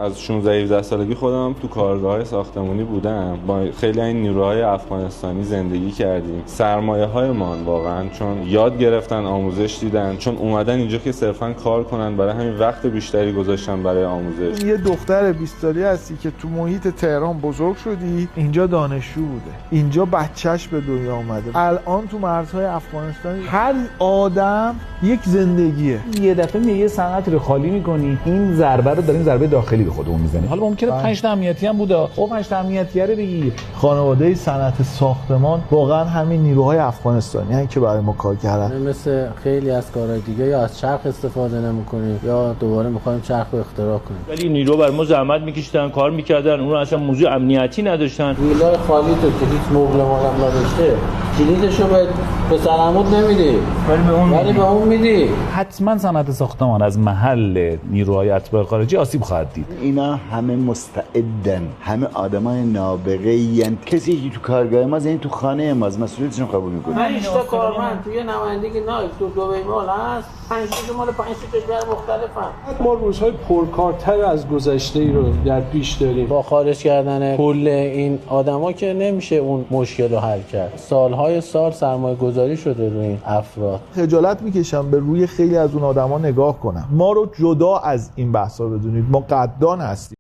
از 16-17 سالگی خودم تو کارگاه‌های ساختمانی بودم. با خیلی این نیروهای افغانستانی زندگی کردیم. سرمایه‌هایمان واقعا چون یاد گرفتن، آموزش دیدن، چون اومدن اینجا که صرفاً کار کنن، برای همین وقت بیشتری گذاشتن برای آموزش. یه دختر 20 ساله هستی که تو محیط تهران بزرگ شدی، اینجا دانشجو بوده، اینجا بچهش به دنیا اومده. الان تو مرزهای افغانستان هر آدم یک زندگیه. یه دفعه یه صنعتی رو خالی می‌کنی، این ضربه رو دارین ضربه داخلی به خودمون می‌زنی. حالا ممکنه 5 تا امنیتی هم بوده. خب 5 تا امنیتی رو بگیر. خانواده صنعت ساختمان واقعا همین نیروهای افغانستانی هستن که برای ما کار کردن. مثل خیلی از کارهای دیگه یا از چرخ استفاده نمی‌کنیم یا دوباره می‌خوایم چرخ رو اختراع کنیم. ولی نیرو بر ما زحمت می‌کشیدن، کار می‌کردن، اون اصلا موضوع امنیتی نداشتن. ویلای خالی تو که هیچ مبل هم نداشته، کلیدشو به سلامت نمیدی ولی به اون میدی. حتما صنعت ساختمان از محل نیروهای اتباع خارجی آسیب خواهد دید. اینا همه مستعدن، همه آدمای نابغه‌ای ان. کسی که تو کارگاه ما یعنی تو خانه ما از مسئولیتشون قبول می‌کنه. 5 تا کارمند توی نمایندگی نایب تو دبی مال هست، 5 تا مال 5 تا کشور مختلفن. ما روزهای پرکارتر از گذشته‌ای رو در پیش داریم. با خارج کردن کل این آدما که نمیشه اون مشکل رو حل کرد. سالهای سال سرمایه‌گذاری شده روی این افراد. خجالت میکشم به روی خیلی از اون آدما نگاه کنم. ما رو جدا از این بحثا بدونید، ما قدردان هستیم.